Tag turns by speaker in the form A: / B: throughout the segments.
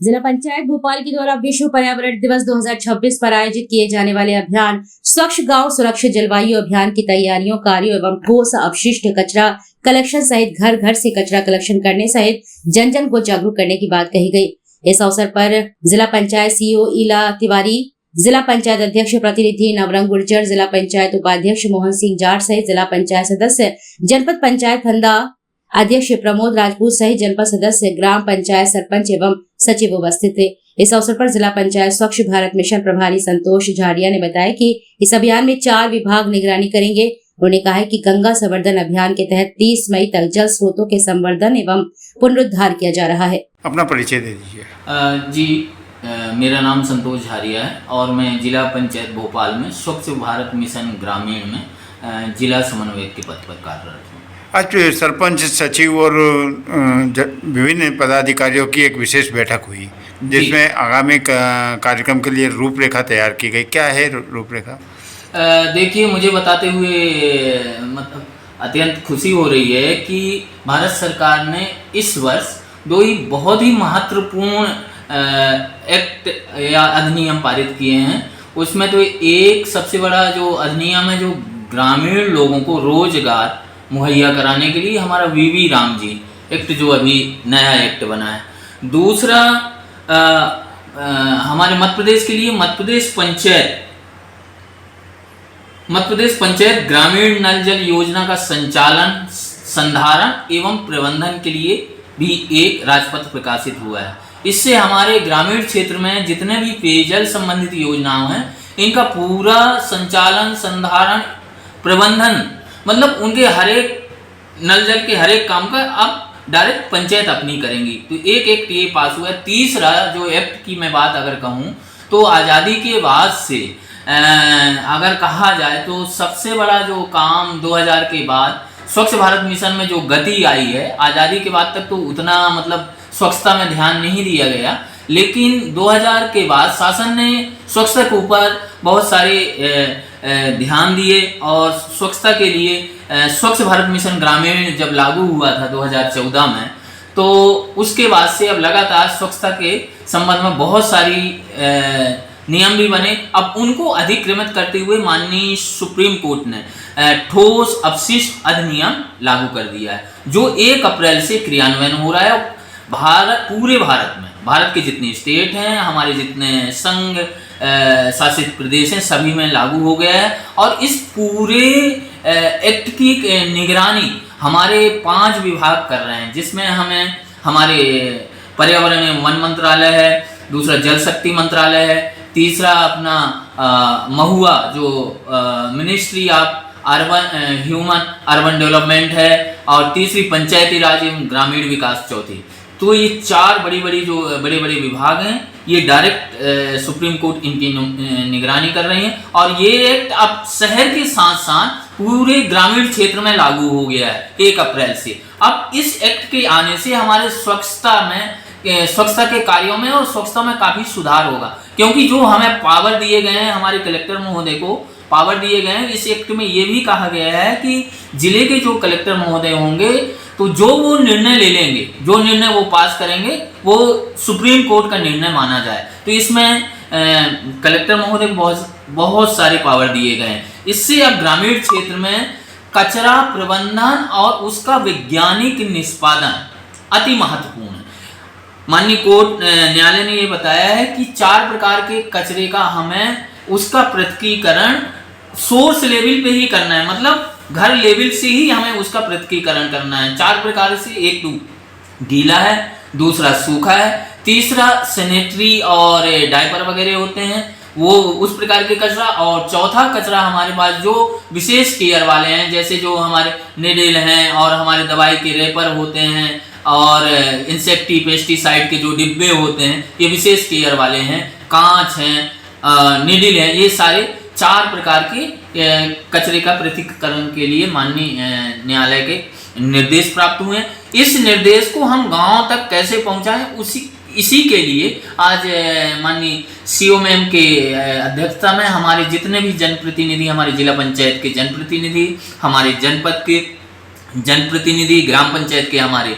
A: जिला पंचायत भोपाल के द्वारा विश्व पर्यावरण दिवस 2026 पर आयोजित किए जाने वाले अभियान स्वच्छ गांव सुरक्षित जलवायु अभियान की तैयारियों, कार्यों एवं ठोस अपशिष्ट कचरा कलेक्शन सहित घर घर से कचरा कलेक्शन करने सहित जन जन को जागरूक करने की बात कही गई। इस अवसर पर जिला पंचायत सीईओ इला तिवारी, जिला पंचायत अध्यक्ष प्रतिनिधि नवरंग गुर्जर, जिला पंचायत उपाध्यक्ष मोहन सिंह जाट सहित जिला पंचायत सदस्य, जनपद पंचायत फंदा अध्यक्ष प्रमोद राजपूत सहित जनपद सदस्य, ग्राम पंचायत सरपंच एवं सचिव उपस्थित थे। इस अवसर पर जिला पंचायत स्वच्छ भारत मिशन प्रभारी संतोष झाड़िया ने बताया कि इस अभियान में 4 विभाग निगरानी करेंगे। उन्होंने कहा है कि गंगा संवर्धन अभियान के तहत 30 मई तक जल स्रोतों के संवर्धन एवं पुनरुद्धार किया जा रहा है।
B: अपना परिचय दे दीजिए।
C: जी, मेरा नाम संतोष झाड़िया है और मैं जिला पंचायत भोपाल में स्वच्छ भारत मिशन ग्रामीण में जिला समन्वयक के पद पर कार्यरत हूँ।
B: आज सरपंच, सचिव और विभिन्न पदाधिकारियों की एक विशेष बैठक हुई जिसमें आगामी कार्यक्रम के लिए रूपरेखा तैयार की गई। क्या है रूपरेखा?
C: देखिए, मुझे बताते हुए मतलब अत्यंत खुशी हो रही है कि भारत सरकार ने इस वर्ष 2 ही बहुत ही महत्वपूर्ण एक्ट या अधिनियम पारित किए हैं। उसमें तो एक सबसे बड़ा जो अधिनियम है जो ग्रामीण लोगों को रोजगार मुहैया कराने के लिए हमारा वीवी राम जी एक्ट जो अभी नया एक्ट बना है। दूसरा हमारे मध्य प्रदेश के लिए मध्य प्रदेश पंचायत ग्रामीण नल जल योजना का संचालन, संधारण एवं प्रबंधन के लिए भी एक राजपत्र प्रकाशित हुआ है। इससे हमारे ग्रामीण क्षेत्र में जितने भी पेयजल संबंधित योजनाएं हैं इनका पूरा संचालन, संधारण, प्रबंधन मतलब उनके हर एक नल जल के हर एक काम का अब डायरेक्ट पंचायत अपनी करेंगी। तो एक एक्ट ये पास हुआ है। तीसरा जो एक्ट की मैं बात अगर कहूँ तो आज़ादी के बाद से अगर कहा जाए तो सबसे बड़ा जो काम 2000 के बाद स्वच्छ भारत मिशन में जो गति आई है, आज़ादी के बाद तक तो उतना मतलब स्वच्छता में ध्यान नहीं दिया गया, लेकिन 2000 के बाद शासन ने स्वच्छता के ऊपर बहुत सारे ध्यान दिए और स्वच्छता के लिए स्वच्छ भारत मिशन ग्रामीण जब लागू हुआ था 2014 में, तो उसके बाद से अब लगातार स्वच्छता के संबंध में बहुत सारी नियम भी बने। अब उनको अधिक्रमित करते हुए माननीय सुप्रीम कोर्ट ने ठोस अपशिष्ट अधिनियम लागू कर दिया है जो 1 अप्रैल से क्रियान्वयन हो रहा है। पूरे भारत में, भारत के जितने स्टेट हैं, हमारे जितने संघ शासित प्रदेश हैं, सभी में लागू हो गया है। और इस पूरे एक्ट की निगरानी हमारे 5 विभाग कर रहे हैं, जिसमें हमें हमारे पर्यावरण एवं वन मंत्रालय है, दूसरा जल शक्ति मंत्रालय है, तीसरा अपना महुआ जो ministry of human urban development है, और तीसरी पंचायती राज एवं ग्रामीण विकास चौथी। तो ये 4 बड़े बड़े विभाग हैं, ये डायरेक्ट सुप्रीम कोर्ट इनकी निगरानी कर रही है। और ये एक्ट अब शहर के साथ साथ पूरे ग्रामीण क्षेत्र में लागू हो गया है 1 अप्रैल से। अब इस एक्ट के आने से हमारे स्वच्छता के कार्यों में और स्वच्छता में काफ़ी सुधार होगा, क्योंकि जो हमें पावर दिए गए हैं, हमारे कलेक्टर महोदय को पावर दिए गए हैं, इस एक्ट में ये भी कहा गया है कि जिले के जो कलेक्टर महोदय होंगे तो जो वो निर्णय ले लेंगे, जो निर्णय वो पास करेंगे वो सुप्रीम कोर्ट का निर्णय माना जाए। तो इसमें कलेक्टर महोदय को बहुत सारे पावर दिए गए हैं। इससे अब ग्रामीण क्षेत्र में कचरा प्रबंधन और उसका वैज्ञानिक निष्पादन अति महत्वपूर्ण है। माननीय कोर्ट न्यायालय ने ये बताया है कि 4 प्रकार के कचरे का हमें उसका पृथकीकरण सोर्स लेवल पे ही करना है, मतलब घर लेवल से ही हमें उसका पृथकीकरण करना है। 4 प्रकार से, एक तो गीला है, दूसरा सूखा है, तीसरा सैनिटरी और डायपर वगैरह होते हैं वो उस प्रकार के कचरा, और चौथा कचरा हमारे पास जो विशेष केयर वाले हैं, जैसे जो हमारे निडल हैं और हमारे दवाई के रेपर होते हैं और पेस्टिसाइड के जो डिब्बे होते हैं, ये विशेष केयर वाले हैं, कांच हैं, निडल है, ये सारे 4 प्रकार के कचरे का पृथक्करण के लिए माननीय न्यायालय के निर्देश प्राप्त हुए हैं। इस निर्देश को हम गांव तक कैसे पहुंचाएं, इसी के लिए आज माननीय सीओ मैम के अध्यक्षता में हमारे जितने भी जनप्रतिनिधि, हमारे जिला पंचायत के जनप्रतिनिधि, हमारे जनपद के जनप्रतिनिधि, ग्राम पंचायत के हमारे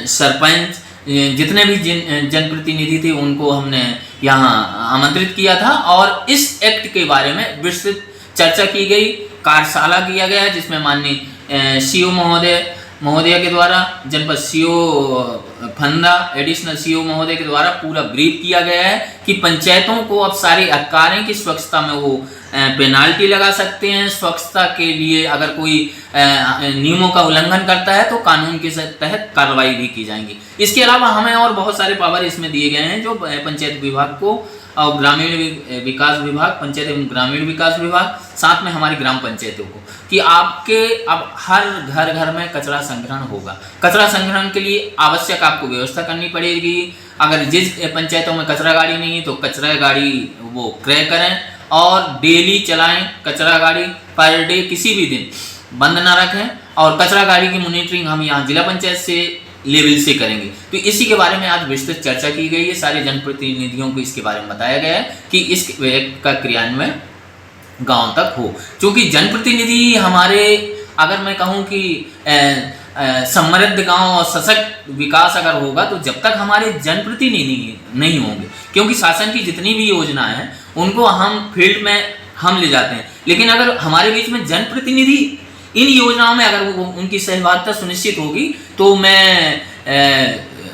C: सरपंच, जितने भी जनप्रतिनिधि थे उनको हमने यहाँ आमंत्रित किया था और इस एक्ट के बारे में विस्तृत चर्चा की गई, कार्यशाला किया गया जिसमें माननीय सीओ महोदय के द्वारा, जनपद सीओ फंदा, एडिशनल सीओ महोदय के द्वारा पूरा ब्रीफ किया गया है कि पंचायतों को अब सारे अधिकार हैं कि स्वच्छता में वो पेनाल्टी लगा सकते हैं। स्वच्छता के लिए अगर कोई नियमों का उल्लंघन करता है तो कानून के तहत कार्रवाई भी की जाएंगी। इसके अलावा हमें और बहुत सारे पावर इसमें दिए गए हैं जो पंचायत विभाग को और ग्रामीण विकास विभाग, पंचायत एवं ग्रामीण विकास विभाग, साथ में हमारी ग्राम पंचायतों को, कि आपके अब हर घर में कचरा संग्रहण होगा। कचरा संग्रहण के लिए आवश्यक आपको व्यवस्था करनी पड़ेगी। अगर जिस पंचायतों में कचरा गाड़ी नहीं है तो कचरा गाड़ी वो क्रय करें और डेली चलाएं कचरा गाड़ी, पर डे किसी भी दिन बंद ना रखें। और कचरा गाड़ी की मॉनिटरिंग हम यहाँ जिला पंचायत से लेवल से करेंगे। तो इसी के बारे में आज विस्तृत चर्चा की गई है। सारे जनप्रतिनिधियों को इसके बारे में बताया गया है कि इस एक्ट का क्रियान्वयन गांव तक हो। क्योंकि जनप्रतिनिधि हमारे, अगर मैं कहूँ कि समृद्ध गांव और सशक्त विकास अगर होगा तो जब तक हमारे जनप्रतिनिधि नहीं होंगे, क्योंकि शासन की जितनी भी योजना है उनको हम फील्ड में हम ले जाते हैं, लेकिन अगर हमारे बीच में जनप्रतिनिधि इन योजनाओं में अगर वो उनकी सहभागिता सुनिश्चित होगी तो मैं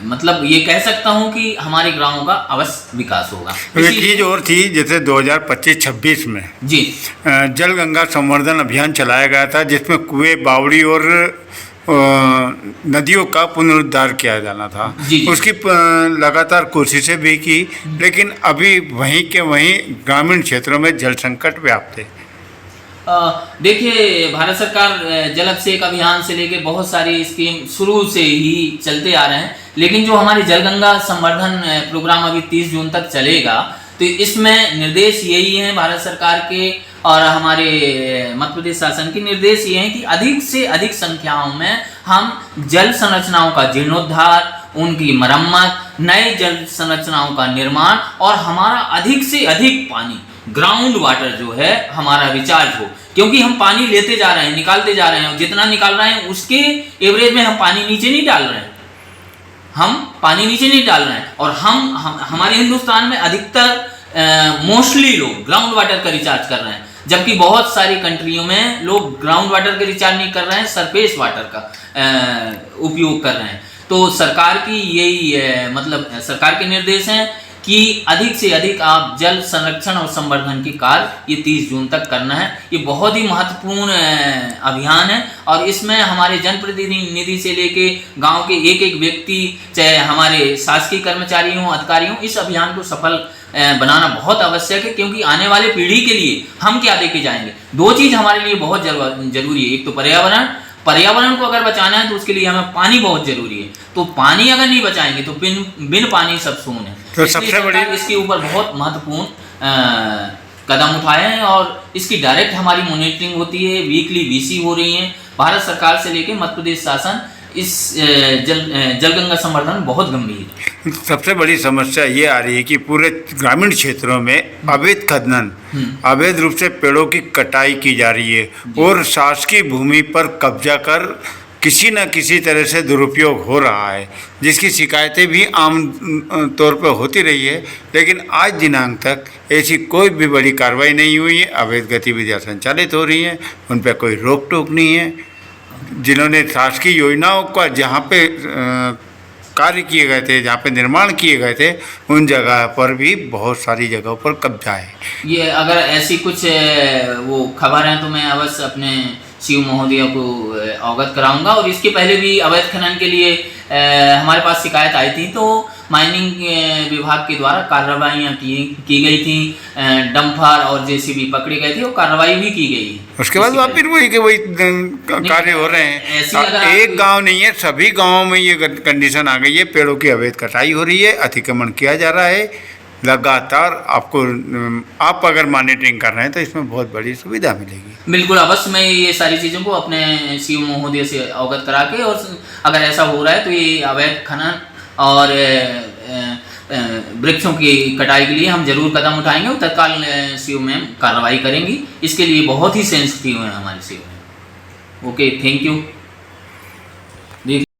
C: मतलब ये कह सकता हूँ कि हमारे गाँव का अवश्य विकास होगा।
B: एक चीज़ और थी, जैसे 2025-26 में
C: जी
B: जल गंगा संवर्धन अभियान चलाया गया था जिसमें कुएं, बावड़ी और नदियों का पुनरुद्धार किया जाना था।
C: जी।
B: उसकी लगातार कोशिशें भी की, लेकिन अभी वहीं के वहीं ग्रामीण क्षेत्रों में जल संकट व्याप्त है।
C: देखिए, भारत सरकार जल अभिषेक अभियान से लेके बहुत सारी स्कीम शुरू से ही चलते आ रहे हैं, लेकिन जो हमारे जल गंगा संवर्धन प्रोग्राम अभी 30 जून तक चलेगा, तो इसमें निर्देश यही है भारत सरकार के और हमारे मध्य प्रदेश शासन के निर्देश ये हैं कि अधिक से अधिक संख्याओं में हम जल संरचनाओं का जीर्णोद्धार, उनकी मरम्मत, नए जल संरचनाओं का निर्माण और हमारा अधिक से अधिक पानी, ग्राउंड वाटर जो है हमारा रिचार्ज हो। क्योंकि हम पानी लेते जा रहे हैं, निकालते जा रहे हैं, जितना निकाल रहे हैं उसके एवरेज में हम पानी नीचे नहीं डाल रहे हैं, और हमारे हिंदुस्तान में अधिकतर मोस्टली लोग ग्राउंड वाटर का रिचार्ज कर रहे हैं, जबकि बहुत सारी कंट्रियों में लोग ग्राउंड वाटर का रिचार्ज नहीं कर रहे हैं, सरफेस वाटर का उपयोग कर रहे हैं। तो सरकार की यही मतलब सरकार के निर्देश हैं कि अधिक से अधिक आप जल संरक्षण और संवर्धन की कार्य ये 30 जून तक करना है। ये बहुत ही महत्वपूर्ण अभियान है और इसमें हमारे जनप्रतिनिधि से लेके गांव के एक एक व्यक्ति, चाहे हमारे शासकीय कर्मचारी हों, अधिकारी हों, इस अभियान को सफल बनाना बहुत आवश्यक है। क्योंकि आने वाले पीढ़ी के लिए हम क्या देके जाएंगे, दो चीज़ हमारे लिए बहुत जरूरी है। एक तो पर्यावरण को अगर बचाना है तो उसके लिए हमें पानी बहुत जरूरी है। तो पानी अगर नहीं बचाएंगे तो बिन पानी सब सून है।
B: तो सबसे बड़ी
C: इसके ऊपर बहुत महत्वपूर्ण कदम उठाए हैं और इसकी डायरेक्ट हमारी मॉनिटरिंग होती है, वीकली वीसी हो रही है। भारत सरकार से लेकर मध्य प्रदेश शासन इस जल गंगा संवर्धन बहुत गंभीर है।
B: सबसे बड़ी समस्या ये आ रही है कि पूरे ग्रामीण क्षेत्रों में अवैध खनन, अवैध रूप से पेड़ों की कटाई की जा रही है और शासकीय भूमि पर कब्जा कर किसी न किसी तरह से दुरुपयोग हो रहा है, जिसकी शिकायतें भी आम तौर पर होती रही है, लेकिन आज दिनांक तक ऐसी कोई भी बड़ी कार्रवाई नहीं हुई है। अवैध गतिविधियां संचालित हो रही हैं, उन पर कोई रोक टोक नहीं है। जिन्होंने शासकीय योजनाओं का जहाँ पे कार्य किए गए थे, जहाँ पे निर्माण किए गए थे, उन जगह पर भी बहुत सारी जगहों पर कब्जा है।
C: ये अगर ऐसी कुछ वो खबर है तो मैं अवश्य अपने सीओ महोदय को अवगत कराऊंगा। और इसके पहले भी अवैध खनन के लिए हमारे पास शिकायत आई थी, तो माइनिंग विभाग के द्वारा कार्रवाइयाँ की गई थी, डंपर और जेसीबी पकड़े गए थे, वो कार्रवाई भी की गई।
B: उसके बाद फिर वही कार्य हो रहे हैं। एक गांव नहीं है, सभी गांवों में ये कंडीशन आ गई है। पेड़ों की अवैध कटाई हो रही है, अतिक्रमण किया जा रहा है लगातार। आप अगर मॉनिटरिंग कर रहे हैं तो इसमें बहुत बड़ी सुविधा मिलेगी।
C: बिल्कुल, अवश्य मैं ये सारी चीज़ों को अपने सीओ महोदय से अवगत करा के, और अगर ऐसा हो रहा है तो ये अवैध खनन और वृक्षों की कटाई के लिए हम जरूर कदम उठाएंगे और तत्काल सीओ मैम कार्रवाई करेंगी। इसके लिए बहुत ही सेंसिटिव है हमारे CO ma'am. Okay, thank you.